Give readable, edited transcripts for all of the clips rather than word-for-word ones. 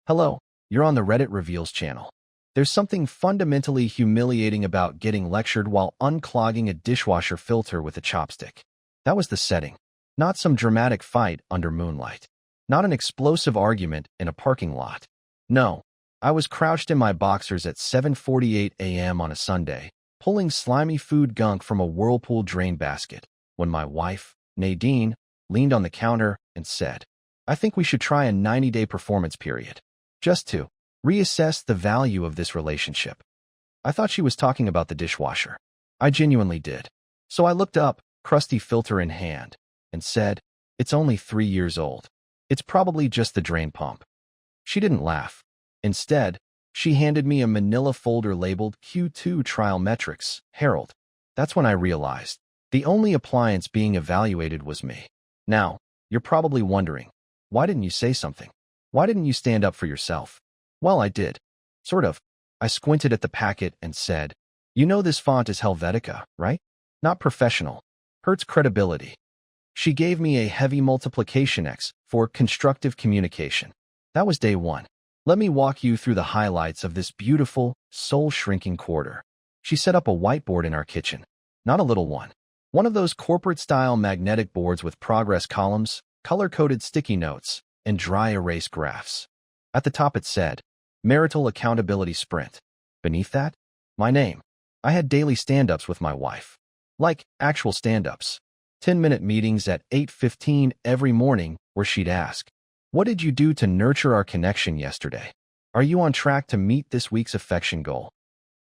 Hello, you're on the Reddit Reveals channel. There's something fundamentally humiliating about getting lectured while unclogging a dishwasher filter with a chopstick. That was the setting. Not some dramatic fight under moonlight. Not an explosive argument in a parking lot. No, I was crouched in my boxers at 7:48 a.m. on a Sunday, pulling slimy food gunk from a Whirlpool drain basket, when my wife, Nadine, leaned on the counter and said, "I think we should try a 90-day performance period. Just to reassess the value of this relationship." I thought she was talking about the dishwasher. I genuinely did. So I looked up, crusty filter in hand, and said, "It's only 3 years old. It's probably just the drain pump." She didn't laugh. Instead, she handed me a manila folder labeled Q2 Trial Metrics, Harold. That's when I realized the only appliance being evaluated was me. Now, you're probably wondering, why didn't you say something? Why didn't you stand up for yourself? Well, I did. Sort of. I squinted at the packet and said, "You know this font is Helvetica, right? Not professional. Hurts credibility." She gave me a heavy multiplication X for constructive communication. That was day one. Let me walk you through the highlights of this beautiful, soul-shrinking quarter. She set up a whiteboard in our kitchen. Not a little one. One of those corporate-style magnetic boards with progress columns, color-coded sticky notes, and dry erase graphs. At the top it said, "Marital Accountability Sprint." Beneath that, my name. I had daily stand-ups with my wife. Like actual stand-ups. 10-minute meetings at 8:15 every morning where she'd ask, "What did you do to nurture our connection yesterday? Are you on track to meet this week's affection goal?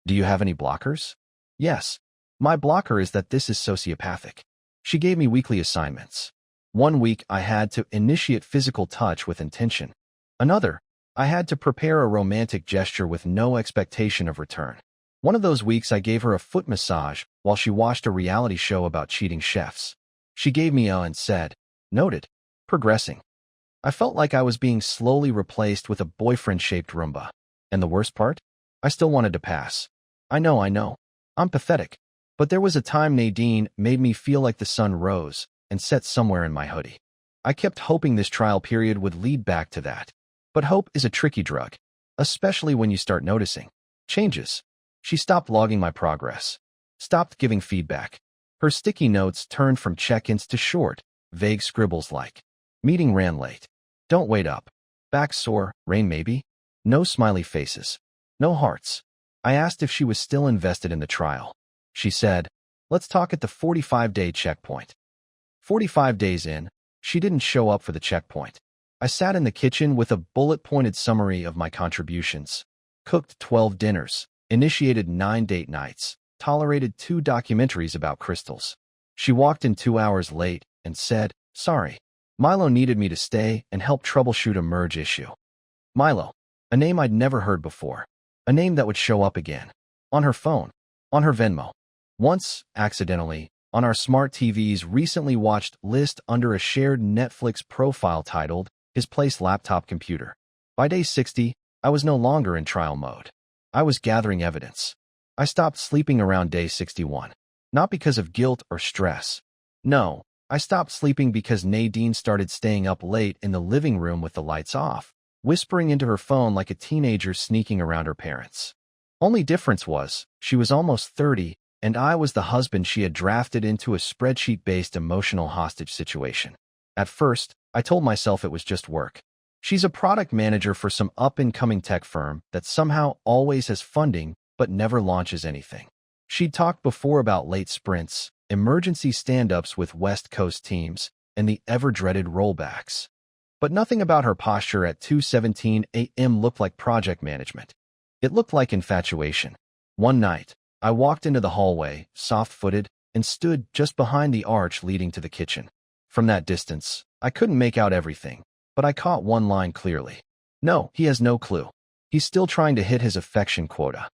Do you have any blockers?" Yes. My blocker is that this is sociopathic. She gave me weekly assignments. One week I had to initiate physical touch with intention. Another, I had to prepare a romantic gesture with no expectation of return. One of those weeks I gave her a foot massage while she watched a reality show about cheating chefs. She gave me a and said, "Noted. Progressing." I felt like I was being slowly replaced with a boyfriend-shaped Roomba. And the worst part? I still wanted to pass. I know. I'm pathetic. But there was a time Nadine made me feel like the sun rose and set somewhere in my hoodie. I kept hoping this trial period would lead back to that. But hope is a tricky drug, especially when you start noticing changes. She stopped logging my progress, stopped giving feedback. Her sticky notes turned from check-ins to short, vague scribbles like, "Meeting ran late. Don't wait up. Back sore, rain maybe?" No smiley faces. No hearts. I asked if she was still invested in the trial. She said, "Let's talk at the 45-day checkpoint." 45 days in, she didn't show up for the checkpoint. I sat in the kitchen with a bullet-pointed summary of my contributions. Cooked 12 dinners, initiated 9 date nights, tolerated 2 documentaries about crystals. She walked in 2 hours late and said, "Sorry. Milo needed me to stay and help troubleshoot a merge issue." Milo, a name I'd never heard before. A name that would show up again. On her phone. On her Venmo. Once, accidentally, on our smart TV's recently watched list under a shared Netflix profile titled, "His Place Laptop Computer." By day 60, I was no longer in trial mode. I was gathering evidence. I stopped sleeping around day 61. Not because of guilt or stress. No, I stopped sleeping because Nadine started staying up late in the living room with the lights off, whispering into her phone like a teenager sneaking around her parents. Only difference was, she was almost 30, and I was the husband she had drafted into a spreadsheet-based emotional hostage situation. At first, I told myself it was just work. She's a product manager for some up-and-coming tech firm that somehow always has funding but never launches anything. She'd talked before about late sprints, emergency stand-ups with West Coast teams, and the ever-dreaded rollbacks. But nothing about her posture at 2:17 a.m. looked like project management. It looked like infatuation. One night, I walked into the hallway, soft-footed, and stood just behind the arch leading to the kitchen. From that distance, I couldn't make out everything, but I caught one line clearly. "No, he has no clue. He's still trying to hit his affection quota."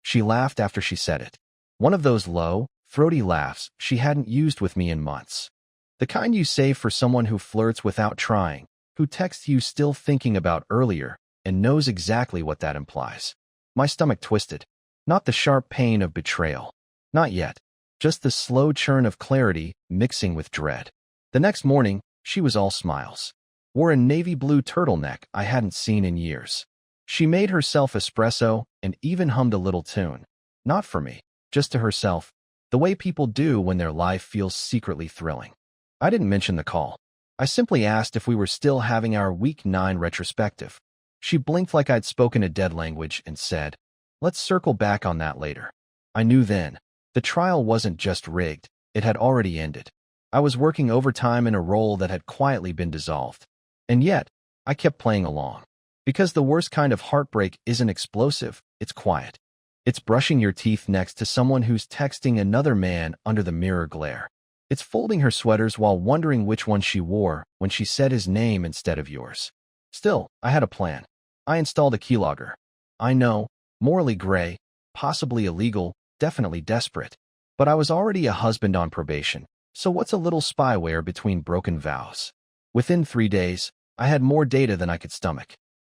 She laughed after she said it. One of those low, throaty laughs she hadn't used with me in months. The kind you save for someone who flirts without trying, who texts you still thinking about earlier, and knows exactly what that implies. My stomach twisted. Not the sharp pain of betrayal. Not yet. Just the slow churn of clarity mixing with dread. The next morning, she was all smiles. wore a navy blue turtleneck I hadn't seen in years. She made herself espresso and even hummed a little tune. Not for me, just to herself, the way people do when their life feels secretly thrilling. I didn't mention the call. I simply asked if we were still having our Week 9 retrospective. She blinked like I'd spoken a dead language and said, "Let's circle back on that later." I knew then. The trial wasn't just rigged, it had already ended. I was working overtime in a role that had quietly been dissolved. And yet, I kept playing along. Because the worst kind of heartbreak isn't explosive, it's quiet. It's brushing your teeth next to someone who's texting another man under the mirror glare. It's folding her sweaters while wondering which one she wore when she said his name instead of yours. Still, I had a plan. I installed a keylogger. I know, morally gray, possibly illegal, definitely desperate. But I was already a husband on probation, so what's a little spyware between broken vows? Within 3 days, I had more data than I could stomach.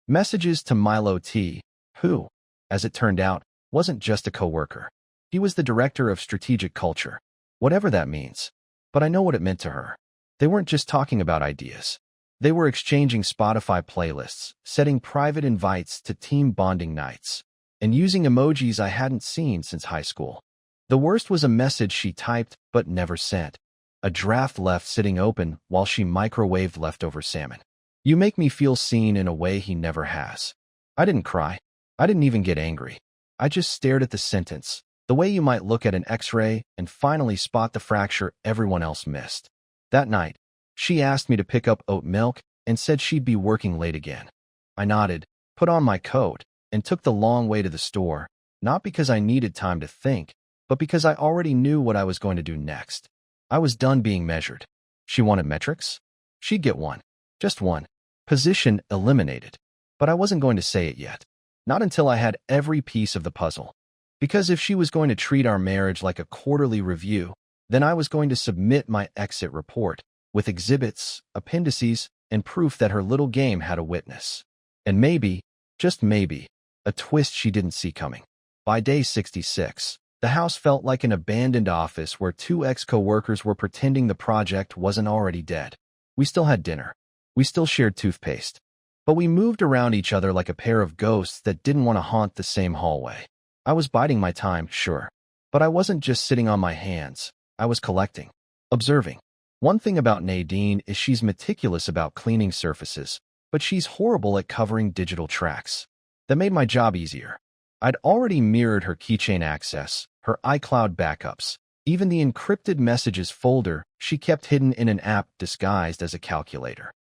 Messages to Milo T., who, as it turned out, wasn't just a coworker. He was the director of strategic culture, whatever that means. But I know what it meant to her. They weren't just talking about ideas. They were exchanging Spotify playlists, setting private invites to team bonding nights, and using emojis I hadn't seen since high school. The worst was a message she typed but never sent. A draft left sitting open while she microwaved leftover salmon. "You make me feel seen in a way he never has." I didn't cry. I didn't even get angry. I just stared at the sentence, the way you might look at an X-ray and finally spot the fracture everyone else missed. That night, she asked me to pick up oat milk and said she'd be working late again. I nodded, put on my coat, and took the long way to the store, not because I needed time to think, but because I already knew what I was going to do next. I was done being measured. She wanted metrics? She'd get one. Just one. Position eliminated. But I wasn't going to say it yet. Not until I had every piece of the puzzle. Because if she was going to treat our marriage like a quarterly review, then I was going to submit my exit report, with exhibits, appendices, and proof that her little game had a witness. And maybe, just maybe, a twist she didn't see coming. By day 66, the house felt like an abandoned office where 2 ex-coworkers were pretending the project wasn't already dead. We still had dinner. We still shared toothpaste. But we moved around each other like a pair of ghosts that didn't want to haunt the same hallway. I was biding my time, sure. But I wasn't just sitting on my hands. I was collecting. Observing. One thing about Nadine is she's meticulous about cleaning surfaces, but she's horrible at covering digital tracks. That made my job easier. I'd already mirrored her keychain access, her iCloud backups, even the encrypted messages folder she kept hidden in an app disguised as a calculator.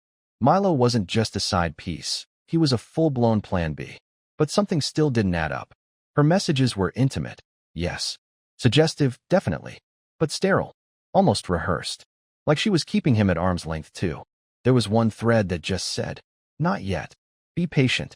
Milo wasn't just a side piece. He was a full-blown plan B. But something still didn't add up. Her messages were intimate, yes. Suggestive, definitely. But sterile. Almost rehearsed. Like she was keeping him at arm's length, too. There was one thread that just said, "Not yet. Be patient."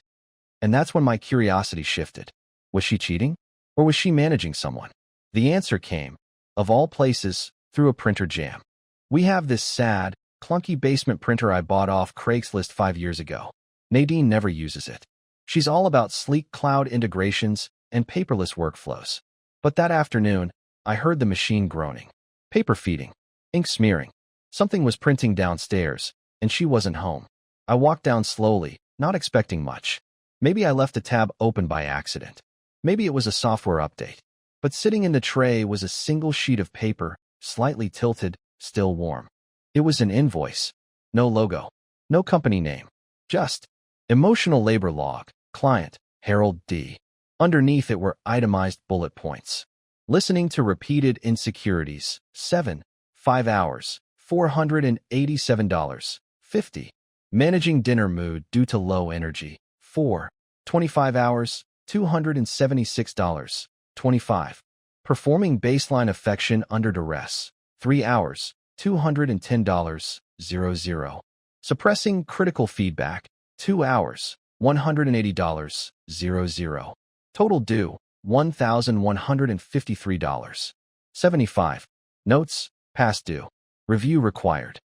And that's when my curiosity shifted. Was she cheating? Or was she managing someone? The answer came, of all places, through a printer jam. We have this sad, clunky basement printer I bought off Craigslist 5 years ago. Nadine never uses it. She's all about sleek cloud integrations and paperless workflows. But that afternoon, I heard the machine groaning. Paper feeding. Ink smearing. Something was printing downstairs, and she wasn't home. I walked down slowly, not expecting much. Maybe I left a tab open by accident. Maybe it was a software update. But sitting in the tray was a single sheet of paper, slightly tilted, still warm. It was an invoice. No logo. No company name. Just emotional labor log. Client, Harold D. Underneath it were itemized bullet points. Listening to repeated insecurities. 7. 5 hours. $487.50. Managing dinner mood due to low energy. 4. 25 hours. $276.25. Performing baseline affection under duress. 3 hours. $210.00. Suppressing critical feedback. 2 hours. $180.00. Total due. $1,153.75. Notes. Past due. Review required.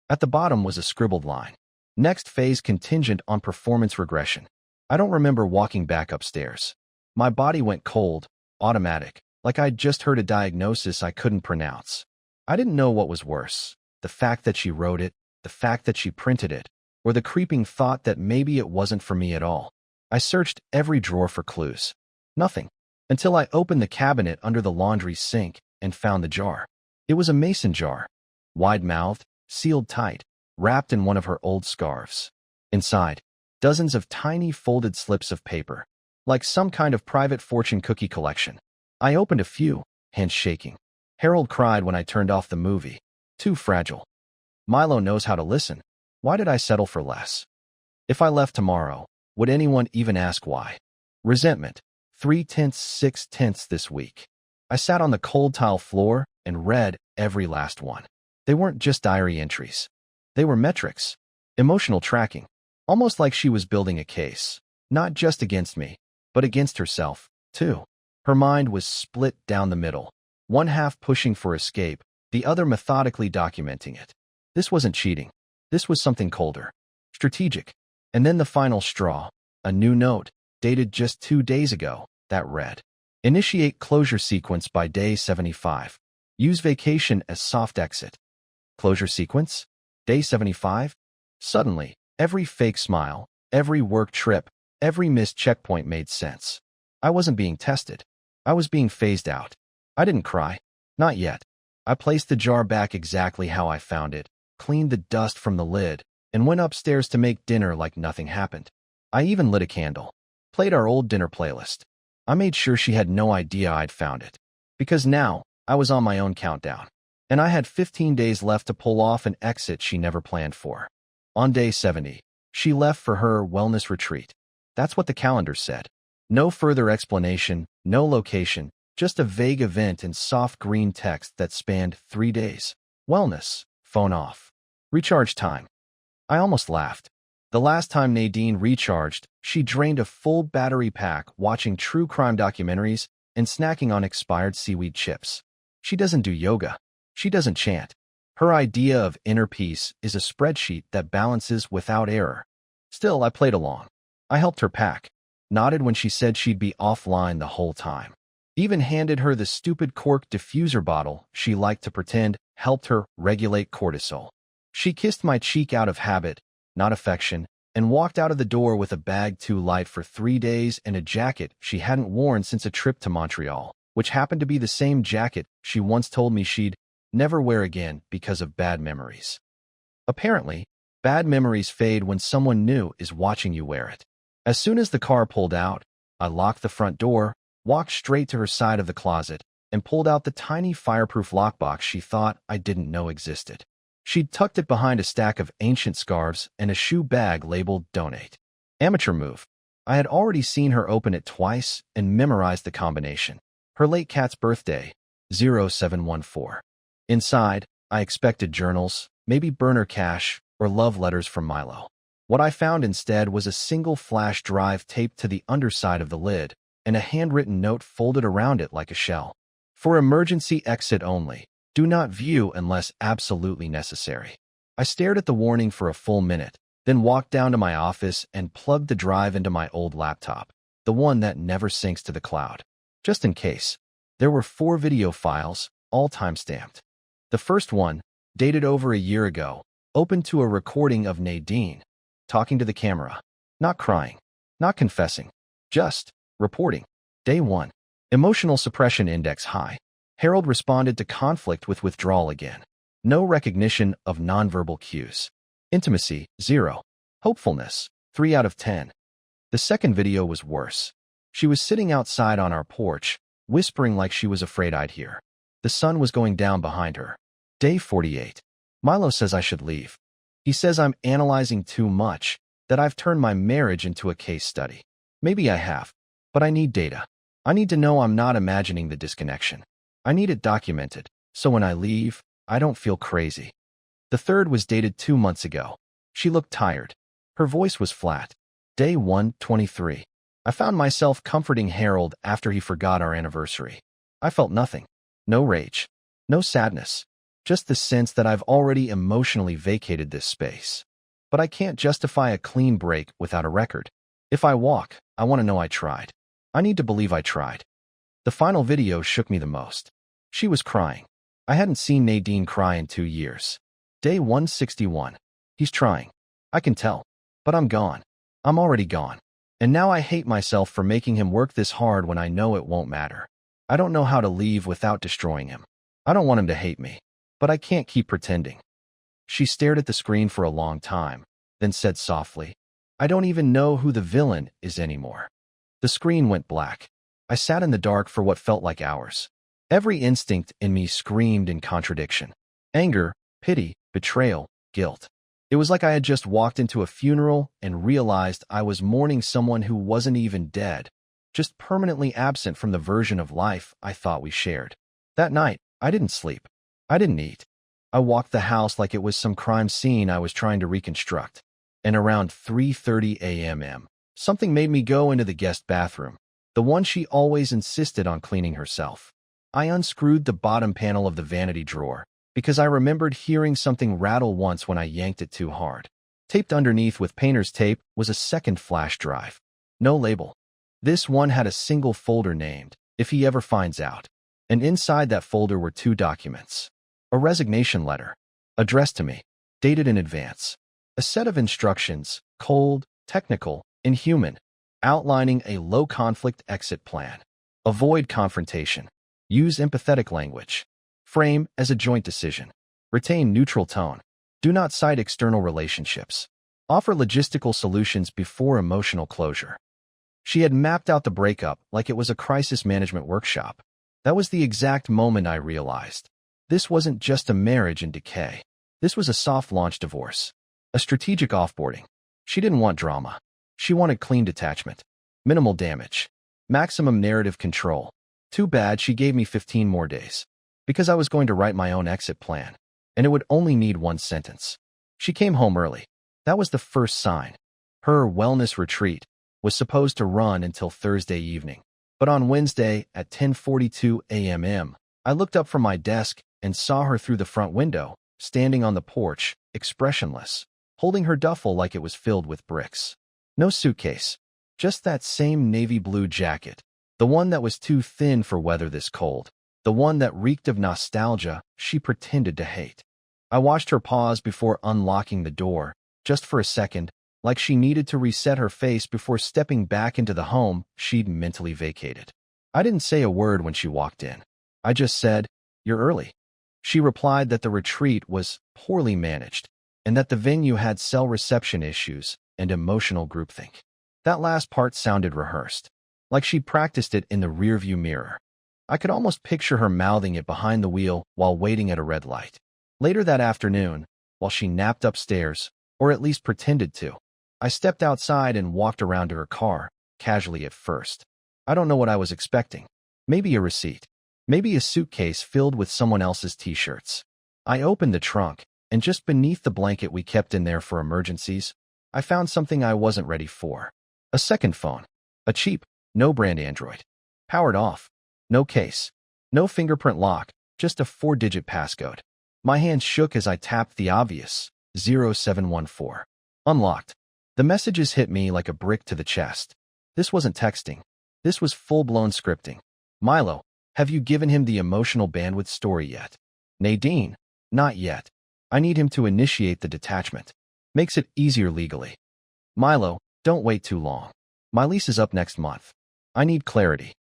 At the bottom was a scribbled line. Next phase contingent on performance regression. I don't remember walking back upstairs. My body went cold, automatic, like I'd just heard a diagnosis I couldn't pronounce. I didn't know what was worse, the fact that she wrote it, the fact that she printed it, or the creeping thought that maybe it wasn't for me at all. I searched every drawer for clues. Nothing. Until I opened the cabinet under the laundry sink and found the jar. It was a mason jar, wide-mouthed, sealed tight, wrapped in one of her old scarves. Inside, dozens of tiny folded slips of paper, like some kind of private fortune cookie collection. I opened a few, hands shaking. Harold cried when I turned off the movie. Too fragile. Milo knows how to listen. Why did I settle for less? If I left tomorrow, would anyone even ask why? Resentment. 3/10, 6/10 this week. I sat on the cold tile floor and read every last one. They weren't just diary entries. They were metrics. Emotional tracking. Almost like she was building a case. Not just against me, but against herself, too. Her mind was split down the middle. One half pushing for escape, the other methodically documenting it. This wasn't cheating. This was something colder. Strategic. And then the final straw. A new note, dated just 2 days ago, that read, "Initiate closure sequence by day 75. Use vacation as soft exit." Closure sequence? Day 75? Suddenly, every fake smile, every work trip, every missed checkpoint made sense. I wasn't being tested. I was being phased out. I didn't cry. Not yet. I placed the jar back exactly how I found it, cleaned the dust from the lid, and went upstairs to make dinner like nothing happened. I even lit a candle. Played our old dinner playlist. I made sure she had no idea I'd found it. Because now, I was on my own countdown. And I had 15 days left to pull off an exit she never planned for. On day 70, she left for her wellness retreat. That's what the calendar said. No further explanation, no location, just a vague event in soft green text that spanned 3 days. Wellness, phone off. Recharge time. I almost laughed. The last time Nadine recharged, she drained a full battery pack watching true crime documentaries and snacking on expired seaweed chips. She doesn't do yoga. She doesn't chant. Her idea of inner peace is a spreadsheet that balances without error. Still, I played along. I helped her pack, nodded when she said she'd be offline the whole time. Even handed her the stupid cork diffuser bottle she liked to pretend helped her regulate cortisol. She kissed my cheek out of habit, not affection, and walked out of the door with a bag too light for 3 days and a jacket she hadn't worn since a trip to Montreal, which happened to be the same jacket she once told me she'd never wear again because of bad memories. Apparently, bad memories fade when someone new is watching you wear it. As soon as the car pulled out, I locked the front door, walked straight to her side of the closet, and pulled out the tiny fireproof lockbox she thought I didn't know existed. She'd tucked it behind a stack of ancient scarves and a shoe bag labeled Donate. Amateur move. I had already seen her open it twice and memorized the combination. Her late cat's birthday, 0714. Inside, I expected journals, maybe burner cash, or love letters from Milo. What I found instead was a single flash drive taped to the underside of the lid and a handwritten note folded around it like a shell. For emergency exit only. Do not view unless absolutely necessary. I stared at the warning for a full minute, then walked down to my office and plugged the drive into my old laptop, the one that never syncs to the cloud. Just in case. There were 4 video files, all time-stamped. The first one, dated over a year ago, opened to a recording of Nadine, talking to the camera. Not crying, not confessing, just reporting. Day 1. Emotional suppression index high. Harold responded to conflict with withdrawal again. No recognition of nonverbal cues. Intimacy, 0. Hopefulness, 3 out of 10. The second video was worse. She was sitting outside on our porch, whispering like she was afraid I'd hear. The sun was going down behind her. Day 48. Milo says I should leave. He says I'm analyzing too much, that I've turned my marriage into a case study. Maybe I have, but I need data. I need to know I'm not imagining the disconnection. I need it documented, so when I leave, I don't feel crazy. The third was dated 2 months ago. She looked tired. Her voice was flat. Day 123. I found myself comforting Harold after he forgot our anniversary. I felt nothing. No rage. No sadness. Just the sense that I've already emotionally vacated this space. But I can't justify a clean break without a record. If I walk, I want to know I tried. I need to believe I tried. The final video shook me the most. She was crying. I hadn't seen Nadine cry in 2 years. Day 161. He's trying. I can tell. But I'm gone. I'm already gone. And now I hate myself for making him work this hard when I know it won't matter. I don't know how to leave without destroying him. I don't want him to hate me. But I can't keep pretending. She stared at the screen for a long time, then said softly, I don't even know who the villain is anymore. The screen went black. I sat in the dark for what felt like hours. Every instinct in me screamed in contradiction. Anger, pity, betrayal, guilt. It was like I had just walked into a funeral and realized I was mourning someone who wasn't even dead, just permanently absent from the version of life I thought we shared. That night, I didn't sleep. I didn't eat. I walked the house like it was some crime scene I was trying to reconstruct. And around 3:30 a.m., something made me go into the guest bathroom, the one she always insisted on cleaning herself. I unscrewed the bottom panel of the vanity drawer because I remembered hearing something rattle once when I yanked it too hard. Taped underneath with painter's tape was a second flash drive. No label. This one had a single folder named, If He Ever Finds Out. And inside that folder were 2 documents. A resignation letter, addressed to me, dated in advance. A set of instructions, cold, technical, inhuman, outlining a low-conflict exit plan. Avoid confrontation. Use empathetic language. Frame as a joint decision. Retain neutral tone. Do not cite external relationships. Offer logistical solutions before emotional closure. She had mapped out the breakup like it was a crisis management workshop. That was the exact moment I realized. This wasn't just a marriage in decay. This was a soft-launch divorce. A strategic offboarding. She didn't want drama. She wanted clean detachment. Minimal damage. Maximum narrative control. Too bad she gave me 15 more days. Because I was going to write my own exit plan. And it would only need 1 sentence. She came home early. That was the first sign. Her wellness retreat was supposed to run until Thursday evening. But on Wednesday at 10:42 a.m., I looked up from my desk and saw her through the front window, standing on the porch, expressionless, holding her duffel like it was filled with bricks. No suitcase. Just that same navy blue jacket. The one that was too thin for weather this cold. The one that reeked of nostalgia she pretended to hate. I watched her pause before unlocking the door, just for a second, like she needed to reset her face before stepping back into the home she'd mentally vacated. I didn't say a word when she walked in. I just said, "You're early." She replied that the retreat was poorly managed and that the venue had cell reception issues and emotional groupthink. That last part sounded rehearsed, like she'd practiced it in the rearview mirror. I could almost picture her mouthing it behind the wheel while waiting at a red light. Later that afternoon, while she napped upstairs, or at least pretended to, I stepped outside and walked around to her car, casually at first. I don't know what I was expecting. Maybe a receipt. Maybe a suitcase filled with someone else's t-shirts. I opened the trunk, and just beneath the blanket we kept in there for emergencies, I found something I wasn't ready for. A second phone. A cheap, no-brand Android. Powered off. No case. No fingerprint lock, just a 4-digit passcode. My hand shook as I tapped the obvious, 0714. Unlocked. The messages hit me like a brick to the chest. This wasn't texting. This was full-blown scripting. Milo, have you given him the emotional bandwidth story yet? Nadine, not yet. I need him to initiate the detachment. Makes it easier legally. Milo, don't wait too long. My lease is up next month. I need clarity.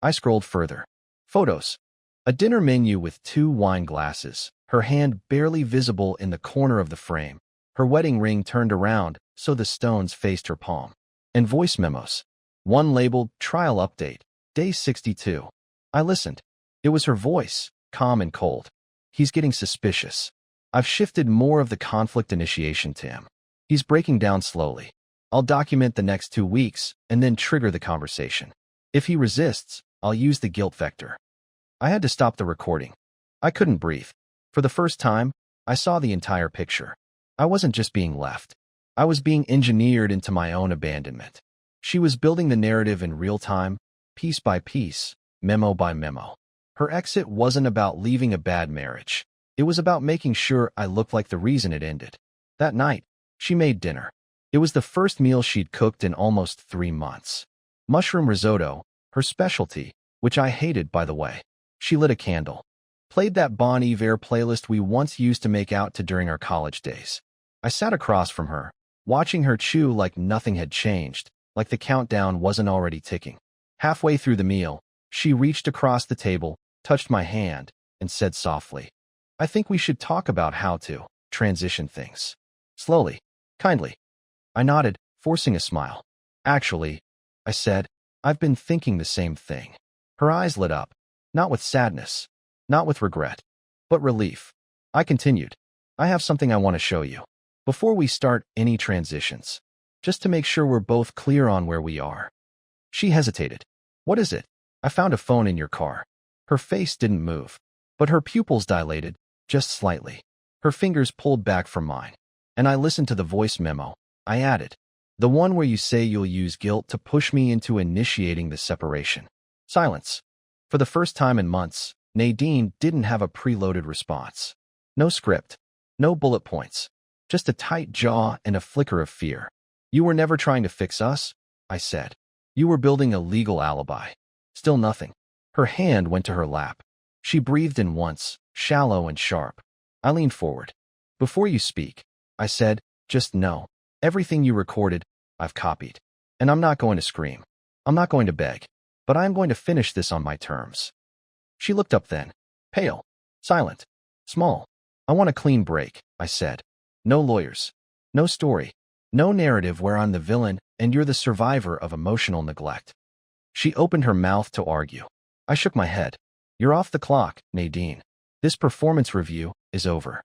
I scrolled further. Photos. A dinner menu with 2 wine glasses, her hand barely visible in the corner of the frame, her wedding ring turned around so the stones faced her palm. And voice memos. One labeled Trial Update, Day 62. I listened. It was her voice, calm and cold. He's getting suspicious. I've shifted more of the conflict initiation to him. He's breaking down slowly. I'll document the next 2 weeks and then trigger the conversation. If he resists, I'll use the guilt vector. I had to stop the recording. I couldn't breathe. For the first time, I saw the entire picture. I wasn't just being left. I was being engineered into my own abandonment. She was building the narrative in real time, piece by piece, memo by memo. Her exit wasn't about leaving a bad marriage. It was about making sure I looked like the reason it ended. That night, she made dinner. It was the first meal she'd cooked in almost 3 months. Mushroom risotto, her specialty, which I hated, by the way. She lit a candle. Played that Bon Iver playlist we once used to make out to during our college days. I sat across from her, watching her chew like nothing had changed, like the countdown wasn't already ticking. Halfway through the meal, she reached across the table, touched my hand, and said softly, "I think we should talk about how to transition things. Slowly, kindly." I nodded, forcing a smile. "Actually," I said, "I've been thinking the same thing." Her eyes lit up, not with sadness, not with regret, but relief. I continued, "I have something I want to show you. Before we start any transitions, just to make sure we're both clear on where we are." She hesitated. "What is it?" "I found a phone in your car." Her face didn't move, but her pupils dilated, just slightly. Her fingers pulled back from mine, and I listened to the voice memo. I added, "The one where you say you'll use guilt to push me into initiating the separation." Silence. For the first time in months, Nadine didn't have a preloaded response. No script, no bullet points, just a tight jaw and a flicker of fear. "You were never trying to fix us," I said. "You were building a legal alibi." Still nothing. Her hand went to her lap. She breathed in once, shallow and sharp. I leaned forward. "Before you speak," I said, "just know, everything you recorded, I've copied. And I'm not going to scream. I'm not going to beg. But I'm going to finish this on my terms." She looked up then, pale, silent, small. "I want a clean break," I said. "No lawyers. No story. No narrative where I'm the villain and you're the survivor of emotional neglect." She opened her mouth to argue. I shook my head. "You're off the clock, Nadine. This performance review is over."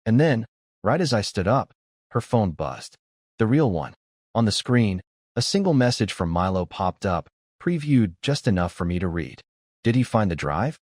And then, right as I stood up, her phone buzzed. The real one. On the screen, a single message from Milo popped up, previewed just enough for me to read. "Did he find the drive?"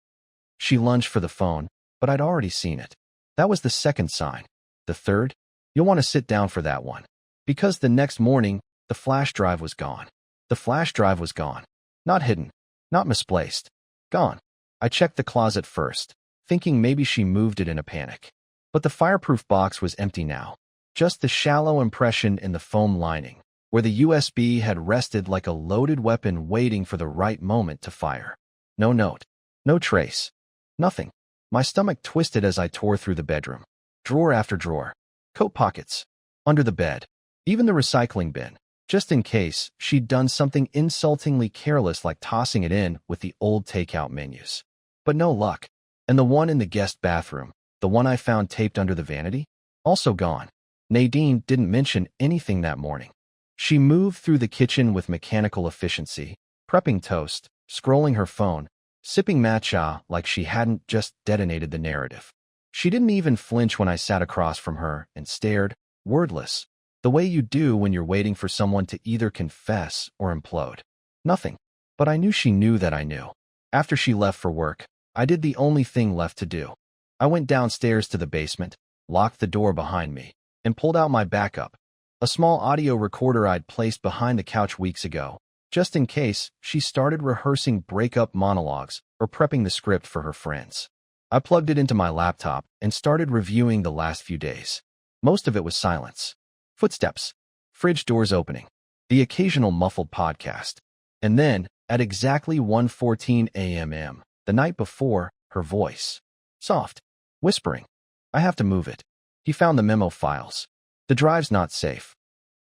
She lunged for the phone, but I'd already seen it. That was the second sign. The third? "You'll want to sit down for that one." Because the next morning, the flash drive was gone. The flash drive was gone. Not hidden. Not misplaced. Gone. I checked the closet first, thinking maybe she moved it in a panic. But the fireproof box was empty now. Just the shallow impression in the foam lining, where the USB had rested like a loaded weapon waiting for the right moment to fire. No note. No trace. Nothing. My stomach twisted as I tore through the bedroom. Drawer after drawer. Coat pockets. Under the bed. Even the recycling bin. Just in case she'd done something insultingly careless like tossing it in with the old takeout menus. But no luck. And the one in the guest bathroom, the one I found taped under the vanity, also gone. Nadine didn't mention anything that morning. She moved through the kitchen with mechanical efficiency, prepping toast, scrolling her phone, sipping matcha like she hadn't just detonated the narrative. She didn't even flinch when I sat across from her and stared, wordless, the way you do when you're waiting for someone to either confess or implode. Nothing. But I knew she knew that I knew. After she left for work, I did the only thing left to do. I went downstairs to the basement, locked the door behind me, and pulled out my backup, a small audio recorder I'd placed behind the couch weeks ago, just in case she started rehearsing breakup monologues or prepping the script for her friends. I plugged it into my laptop and started reviewing the last few days. Most of it was silence. Footsteps, fridge doors opening, the occasional muffled podcast. And then, at exactly 1:14 a.m., the night before, her voice. Soft. Whispering. "I have to move it. He found the memo files. The drive's not safe."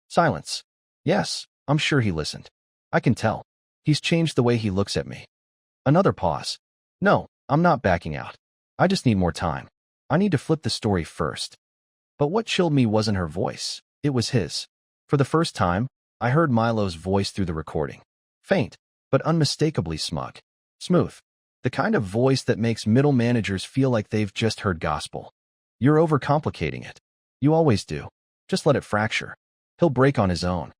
Silence. "Yes, I'm sure he listened. I can tell. He's changed the way he looks at me." Another pause. "No, I'm not backing out. I just need more time. I need to flip the story first." But what chilled me wasn't her voice. It was his. For the first time, I heard Milo's voice through the recording. Faint, but unmistakably smug. Smooth. The kind of voice that makes middle managers feel like they've just heard gospel. "You're overcomplicating it. You always do. Just let it fracture. He'll break on his own."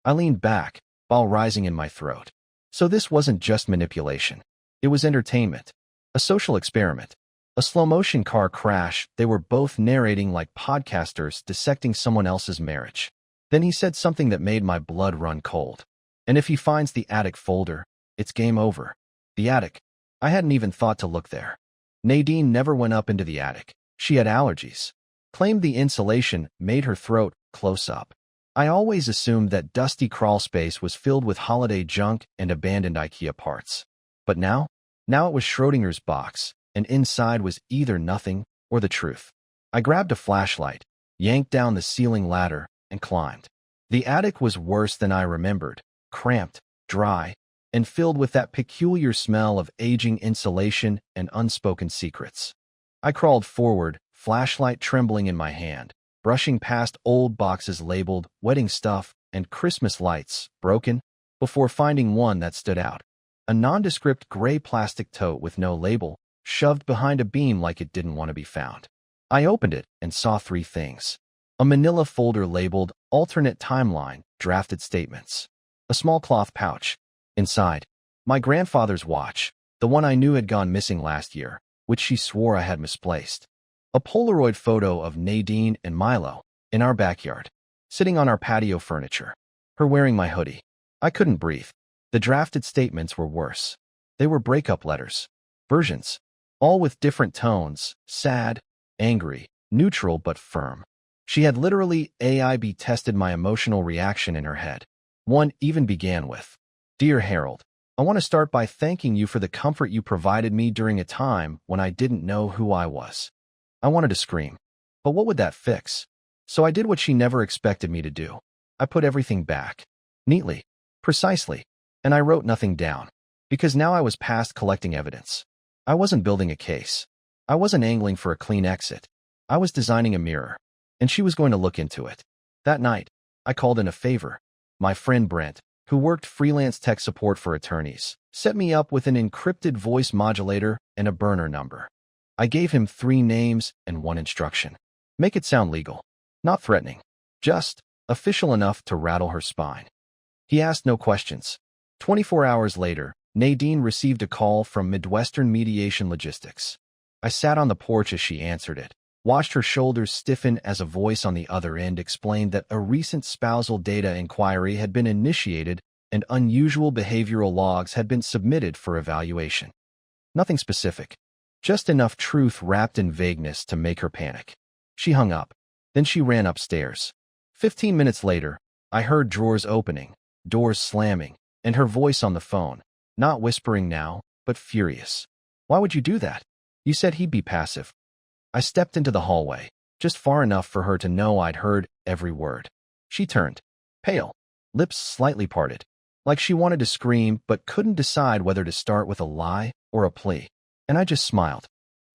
I leaned back, ball rising in my throat. So this wasn't just manipulation. It was entertainment. A social experiment. A slow-motion car crash they were both narrating like podcasters dissecting someone else's marriage. Then he said something that made my blood run cold. "And if he finds the attic folder, it's game over." The attic. I hadn't even thought to look there. Nadine never went up into the attic. She had allergies. Claimed the insulation made her throat close up. I always assumed that dusty crawl space was filled with holiday junk and abandoned IKEA parts. But now it was Schrodinger's box, and inside was either nothing or the truth. I grabbed a flashlight, yanked down the ceiling ladder, and climbed. The attic was worse than I remembered, cramped, dry, and filled with that peculiar smell of aging insulation and unspoken secrets. I crawled forward, flashlight trembling in my hand, brushing past old boxes labeled wedding stuff and Christmas lights, broken, before finding one that stood out. A nondescript gray plastic tote with no label, shoved behind a beam like it didn't want to be found. I opened it and saw three things. A manila folder labeled alternate timeline, drafted statements. A small cloth pouch. Inside, my grandfather's watch, the one I knew had gone missing last year, which she swore I had misplaced. A Polaroid photo of Nadine and Milo, in our backyard, sitting on our patio furniture, her wearing my hoodie. I couldn't breathe. The drafted statements were worse. They were breakup letters. Versions. All with different tones, sad, angry, neutral but firm. She had literally AI-B tested my emotional reaction in her head. One even began with, "Dear Harold, I want to start by thanking you for the comfort you provided me during a time when I didn't know who I was." I wanted to scream. But what would that fix? So I did what she never expected me to do. I put everything back. Neatly. Precisely. And I wrote nothing down. Because now I was past collecting evidence. I wasn't building a case. I wasn't angling for a clean exit. I was designing a mirror. And she was going to look into it. That night, I called in a favor. My friend Brent, who worked freelance tech support for attorneys, set me up with an encrypted voice modulator and a burner number. I gave him 3 names and 1 instruction. Make it sound legal. Not threatening. Just official enough to rattle her spine. He asked no questions. 24 hours later, Nadine received a call from Midwestern Mediation Logistics. I sat on the porch as she answered it, watched her shoulders stiffen as a voice on the other end explained that a recent spousal data inquiry had been initiated and unusual behavioral logs had been submitted for evaluation. Nothing specific. Just enough truth wrapped in vagueness to make her panic. She hung up. Then she ran upstairs. 15 minutes later, I heard drawers opening, doors slamming, and her voice on the phone, not whispering now, but furious. "Why would you do that? You said he'd be passive." I stepped into the hallway, just far enough for her to know I'd heard every word. She turned, pale, lips slightly parted, like she wanted to scream but couldn't decide whether to start with a lie or a plea. And I just smiled.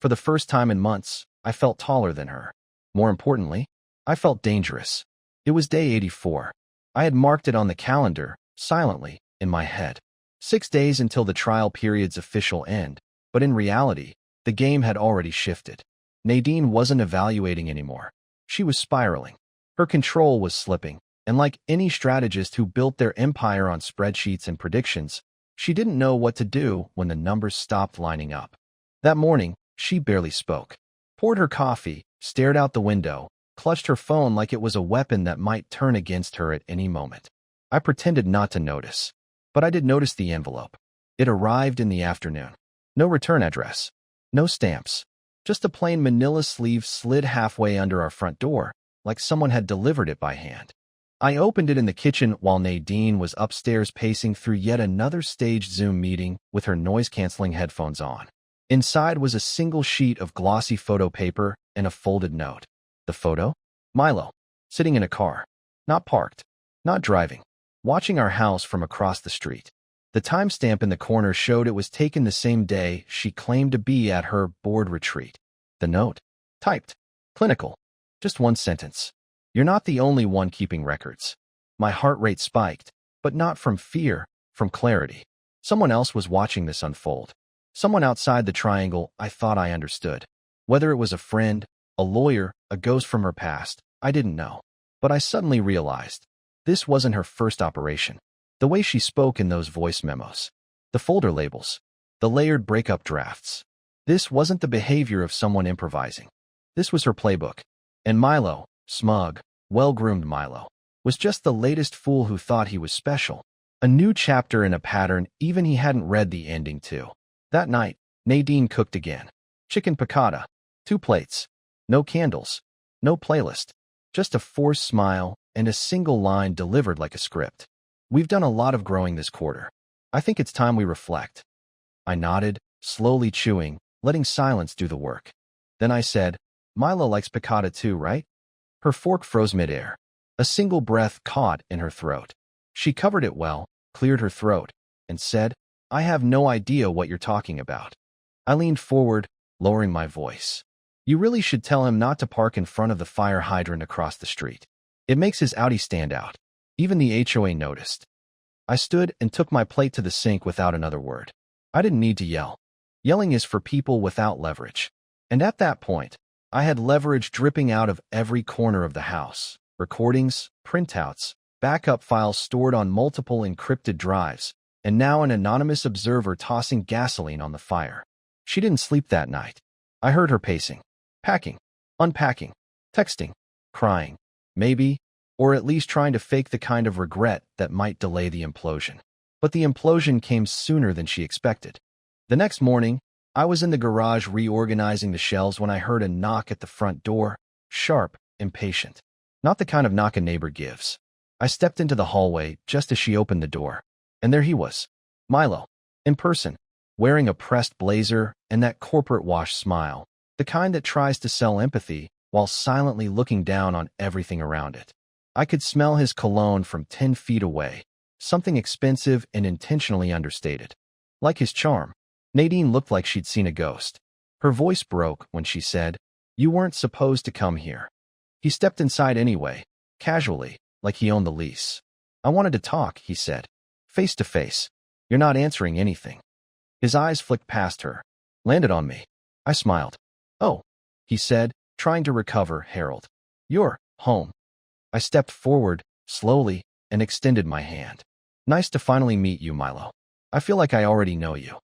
For the first time in months, I felt taller than her. More importantly, I felt dangerous. It was day 84. I had marked it on the calendar, silently, in my head. 6 days until the trial period's official end, but in reality, the game had already shifted. Nadine wasn't evaluating anymore. She was spiraling. Her control was slipping, and like any strategist who built their empire on spreadsheets and predictions, she didn't know what to do when the numbers stopped lining up. That morning, she barely spoke. Poured her coffee, stared out the window, clutched her phone like it was a weapon that might turn against her at any moment. I pretended not to notice. But I did notice the envelope. It arrived in the afternoon. No return address. No stamps. Just a plain manila sleeve slid halfway under our front door, like someone had delivered it by hand. I opened it in the kitchen while Nadine was upstairs pacing through yet another staged Zoom meeting with her noise-canceling headphones on. Inside was a single sheet of glossy photo paper and a folded note. The photo? Milo, sitting in a car. Not parked. Not driving. Watching our house from across the street. The timestamp in the corner showed it was taken the same day she claimed to be at her board retreat. The note? Typed. Clinical. Just 1 sentence. "You're not the only one keeping records." My heart rate spiked, but not from fear, from clarity. Someone else was watching this unfold. Someone outside the triangle I thought I understood. Whether it was a friend, a lawyer, a ghost from her past, I didn't know. But I suddenly realized this wasn't her first operation. The way she spoke in those voice memos, the folder labels, the layered breakup drafts. This wasn't the behavior of someone improvising. This was her playbook. And Milo, smug, well-groomed Milo, was just the latest fool who thought he was special. A new chapter in a pattern even he hadn't read the ending to. That night, Nadine cooked again. Chicken piccata. 2 plates. No candles. No playlist. Just a forced smile and a single line delivered like a script. "We've done a lot of growing this quarter. I think it's time we reflect." I nodded, slowly chewing, letting silence do the work. Then I said, "Milo likes piccata too, right?" Her fork froze midair. A single breath caught in her throat. She covered it well, cleared her throat, and said, "I have no idea what you're talking about." I leaned forward, lowering my voice. "You really should tell him not to park in front of the fire hydrant across the street. It makes his Audi stand out." Even the HOA noticed. I stood and took my plate to the sink without another word. I didn't need to yell. Yelling is for people without leverage. And at that point, I had leverage dripping out of every corner of the house. Recordings, printouts, backup files stored on multiple encrypted drives, and now an anonymous observer tossing gasoline on the fire. She didn't sleep that night. I heard her pacing, packing, unpacking, texting, crying, maybe, or at least trying to fake the kind of regret that might delay the implosion. But the implosion came sooner than she expected. The next morning, I was in the garage reorganizing the shelves when I heard a knock at the front door, sharp, impatient. Not the kind of knock a neighbor gives. I stepped into the hallway just as she opened the door, and there he was, Milo, in person, wearing a pressed blazer and that corporate wash smile, the kind that tries to sell empathy while silently looking down on everything around it. I could smell his cologne from 10 feet away, something expensive and intentionally understated. Like his charm, Nadine looked like she'd seen a ghost. Her voice broke when she said, "You weren't supposed to come here." He stepped inside anyway, casually, like he owned the lease. "I wanted to talk," he said, face to face. "You're not answering anything." His eyes flicked past her, landed on me. I smiled. "Oh," he said, trying to recover, "Harold. You're home." I stepped forward, slowly, and extended my hand. "Nice to finally meet you, Milo. I feel like I already know you."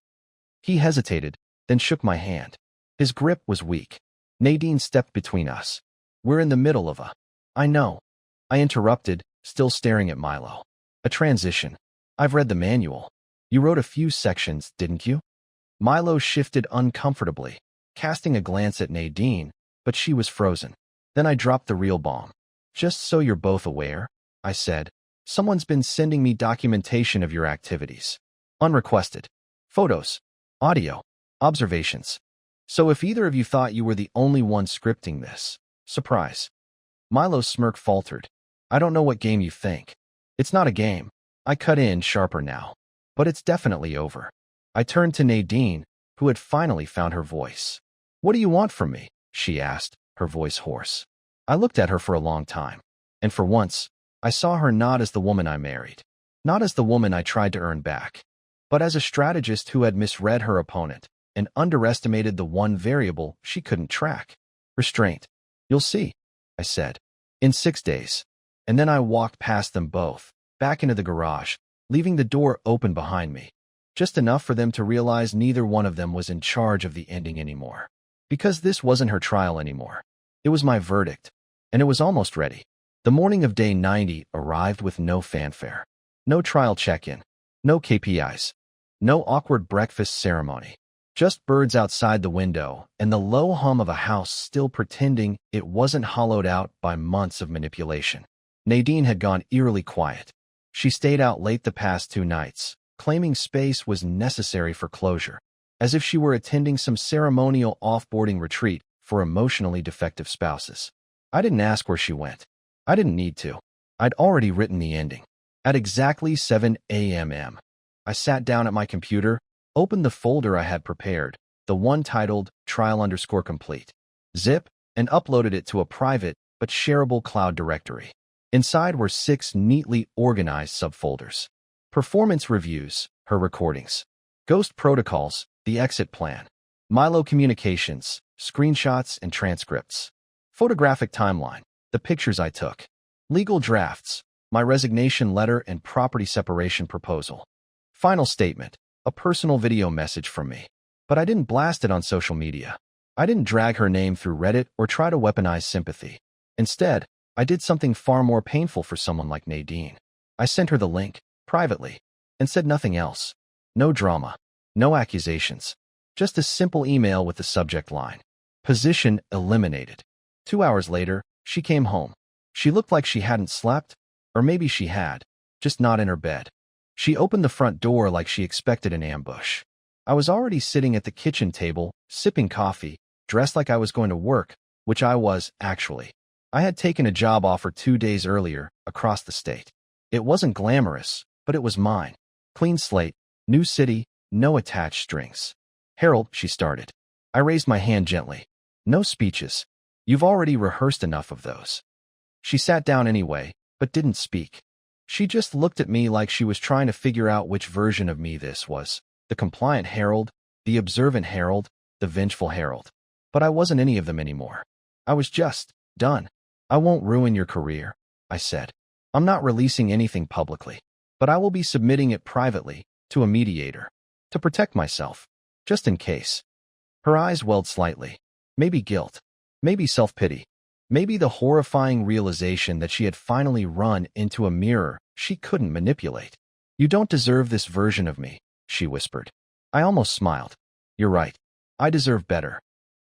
He hesitated, then shook my hand. His grip was weak. Nadine stepped between us. "We're in the middle of a—" "I know." I interrupted, still staring at Milo. "A transition. I've read the manual. You wrote a few sections, didn't you?" Milo shifted uncomfortably, casting a glance at Nadine, but she was frozen. Then I dropped the real bomb. "Just so you're both aware," I said, "someone's been sending me documentation of your activities. Unrequested. Photos, audio, observations. So if either of you thought you were the only one scripting this, surprise." Milo's smirk faltered. "I don't know what game you think. It's not a game." I cut in sharper now. "But it's definitely over." I turned to Nadine, who had finally found her voice. "What do you want from me?" she asked, her voice hoarse. I looked at her for a long time, and for once, I saw her not as the woman I married, not as the woman I tried to earn back, but as a strategist who had misread her opponent and underestimated the one variable she couldn't track: restraint. "You'll see," I said, "in 6 days." And then I walked past them both, back into the garage, leaving the door open behind me, just enough for them to realize neither one of them was in charge of the ending anymore. Because this wasn't her trial anymore. It was my verdict, and it was almost ready. The morning of day 90 arrived with no fanfare. No trial check-in, no KPIs, no awkward breakfast ceremony. Just birds outside the window and the low hum of a house still pretending it wasn't hollowed out by months of manipulation. Nadine had gone eerily quiet. She stayed out late the past 2 nights, claiming space was necessary for closure, as if she were attending some ceremonial off-boarding retreat for emotionally defective spouses. I didn't ask where she went. I didn't need to. I'd already written the ending. At exactly 7 a.m., I sat down at my computer, opened the folder I had prepared, the one titled Trial_Complete, zip, and uploaded it to a private but shareable cloud directory. Inside were 6 neatly organized subfolders. Performance reviews, her recordings. Ghost protocols, the exit plan. Milo communications, screenshots and transcripts. Photographic timeline, the pictures I took. Legal drafts, my resignation letter and property separation proposal. Final statement, a personal video message from me. But I didn't blast it on social media. I didn't drag her name through Reddit or try to weaponize sympathy. Instead, I did something far more painful for someone like Nadine. I sent her the link, privately, and said nothing else. No drama, no accusations. Just a simple email with the subject line: position eliminated. 2 hours later, she came home. She looked like she hadn't slept, or maybe she had, just not in her bed. She opened the front door like she expected an ambush. I was already sitting at the kitchen table, sipping coffee, dressed like I was going to work, which I was, actually. I had taken a job offer 2 days earlier, across the state. It wasn't glamorous, but it was mine. Clean slate, new city, no attached strings. Harold, she started. I raised my hand gently. No speeches. You've already rehearsed enough of those. She sat down anyway, but didn't speak. She just looked at me like she was trying to figure out which version of me this was. The compliant Harold, the observant Harold, the vengeful Harold. But I wasn't any of them anymore. I was just done. I won't ruin your career, I said. I'm not releasing anything publicly, but I will be submitting it privately to a mediator to protect myself, just in case. Her eyes welled slightly. Maybe guilt, maybe self-pity, maybe the horrifying realization that she had finally run into a mirror she couldn't manipulate. You don't deserve this version of me, she whispered. I almost smiled. You're right. I deserve better.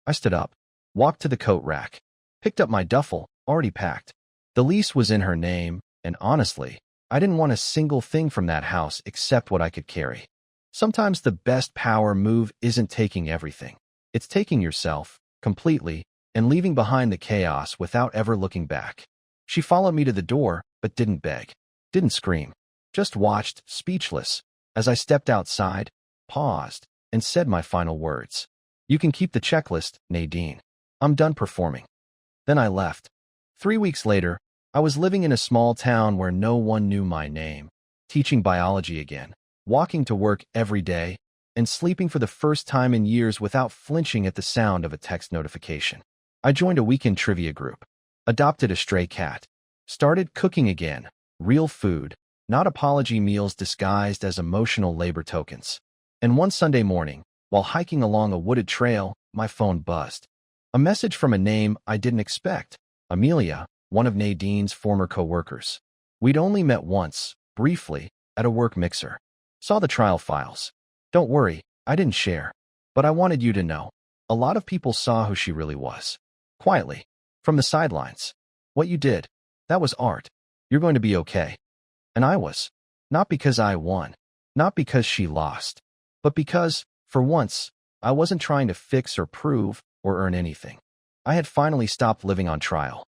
I stood up, walked to the coat rack, picked up my duffel, already packed. The lease was in her name, and honestly, I didn't want a single thing from that house except what I could carry. Sometimes the best power move isn't taking everything. It's taking yourself, completely, and leaving behind the chaos without ever looking back. She followed me to the door, but didn't beg, didn't scream, just watched, speechless, as I stepped outside, paused, and said my final words. You can keep the checklist, Nadine. I'm done performing. Then I left. 3 weeks later, I was living in a small town where no one knew my name, teaching biology again, walking to work every day, and sleeping for the first time in years without flinching at the sound of a text notification. I joined a weekend trivia group, adopted a stray cat, started cooking again, real food, not apology meals disguised as emotional labor tokens. And one Sunday morning, while hiking along a wooded trail, my phone buzzed. A message from a name I didn't expect. Amelia, one of Nadine's former co-workers. We'd only met once, briefly, at a work mixer. Saw the trial files. Don't worry, I didn't share. But I wanted you to know. A lot of people saw who she really was. Quietly. From the sidelines. What you did. That was art. You're going to be okay. And I was. Not because I won. Not because she lost. But because, for once, I wasn't trying to fix or prove or earn anything. I had finally stopped living on trial.